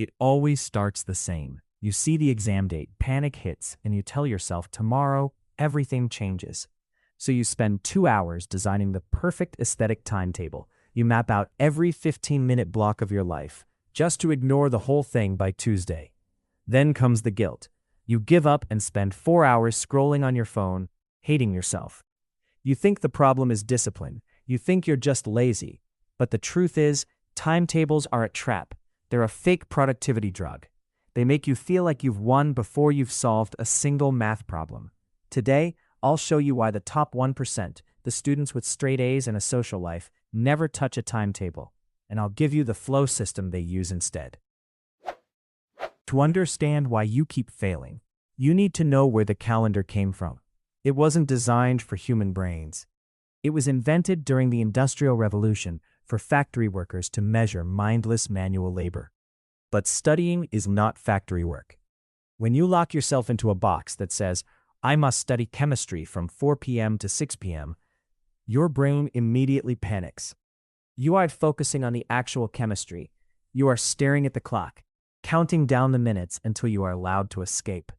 It always starts the same. You see the exam date, panic hits, and you tell yourself tomorrow everything changes. So you spend 2 hours designing the perfect aesthetic timetable. You map out every 15-minute block of your life, just to ignore the whole thing by Tuesday. Then comes the guilt. You give up and spend 4 hours scrolling on your phone, hating yourself. You think the problem is discipline. You think you're just lazy. But the truth is, timetables are a trap. They're a fake productivity drug. They make you feel like you've won before you've solved a single math problem. Today, I'll show you why the top 1%, the students with straight A's and a social life, never touch a timetable. And I'll give you the flow system they use instead. To understand why you keep failing, you need to know where the calendar came from. It wasn't designed for human brains. It was invented during the Industrial Revolution for factory workers to measure mindless manual labor. But studying is not factory work. When you lock yourself into a box that says, "I must study chemistry from 4 p.m. to 6 p.m., your brain immediately panics. You aren't focusing on the actual chemistry. You are staring at the clock, counting down the minutes until you are allowed to escape.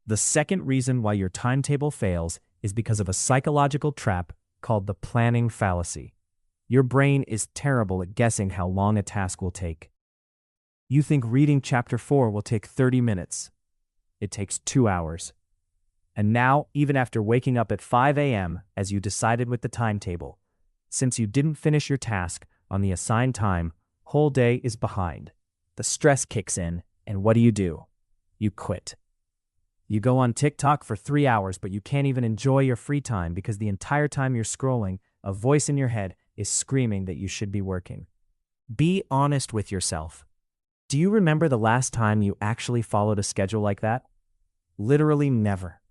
The second reason why your timetable fails is because of a psychological trap called the planning fallacy. Your brain is terrible at guessing how long a task will take. You think reading chapter 4 will take 30 minutes. It takes 2 hours. And now, even after waking up at 5 a.m., as you decided with the timetable, since you didn't finish your task on the assigned time, whole day is behind. The stress kicks in, and what do? You quit. You go on TikTok for 3 hours, but you can't even enjoy your free time because the entire time you're scrolling, a voice in your head is screaming that you should be working. Be honest with yourself. Do you remember the last time you actually followed a schedule like that? Literally never.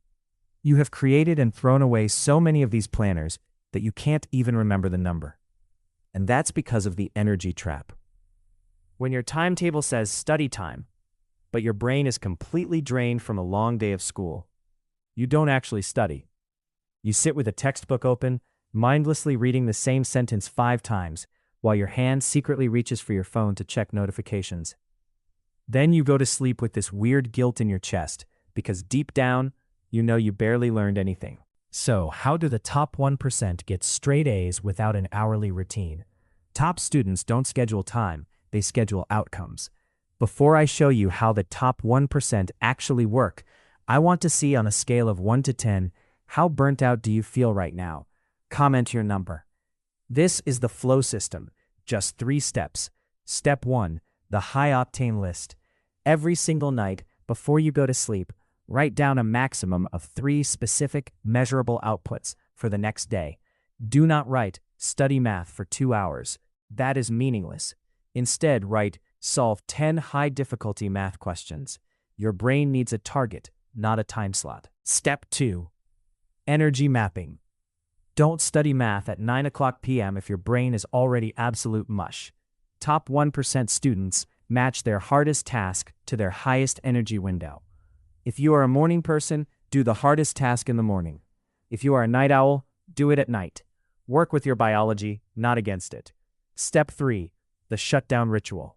You have created and thrown away so many of these planners that you can't even remember the number. And that's because of the energy trap. When your timetable says study time, but your brain is completely drained from a long day of school, you don't actually study. You sit with a textbook open, mindlessly reading the same sentence 5 times, while your hand secretly reaches for your phone to check notifications. Then you go to sleep with this weird guilt in your chest, because deep down, you know you barely learned anything. So, how do the top 1% get straight A's without an hourly routine? Top students don't schedule time, they schedule outcomes. Before I show you how the top 1% actually work, I want to see on a scale of 1 to 10, how burnt out do you feel right now? Comment your number. This is the flow system, just 3 steps. Step 1, the high-octane list. Every single night, before you go to sleep, write down a maximum of 3 specific, measurable outputs for the next day. Do not write, study math for 2 hours. That is meaningless. Instead, write, solve 10 high-difficulty math questions. Your brain needs a target, not a time slot. Step 2, energy mapping. Don't study math at 9 p.m. if your brain is already absolute mush. Top 1% students match their hardest task to their highest energy window. If you are a morning person, do the hardest task in the morning. If you are a night owl, do it at night. Work with your biology, not against it. Step 3, the shutdown ritual.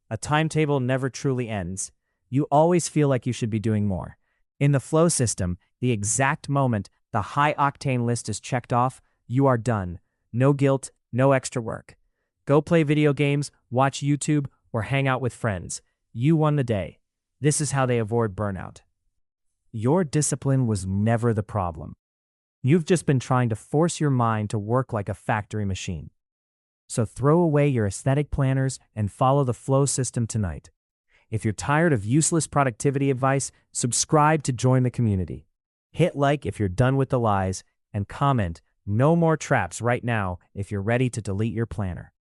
A timetable never truly ends. You always feel like you should be doing more. In the flow system, the exact moment the high-octane list is checked off, you are done. No guilt, no extra work. Go play video games, watch YouTube, or hang out with friends. You won the day. This is how they avoid burnout. Your discipline was never the problem. You've just been trying to force your mind to work like a factory machine. So throw away your aesthetic planners and follow the flow system tonight. If you're tired of useless productivity advice, subscribe to join the community. Hit like if you're done with the lies, and comment, "No more traps" right now if you're ready to delete your planner.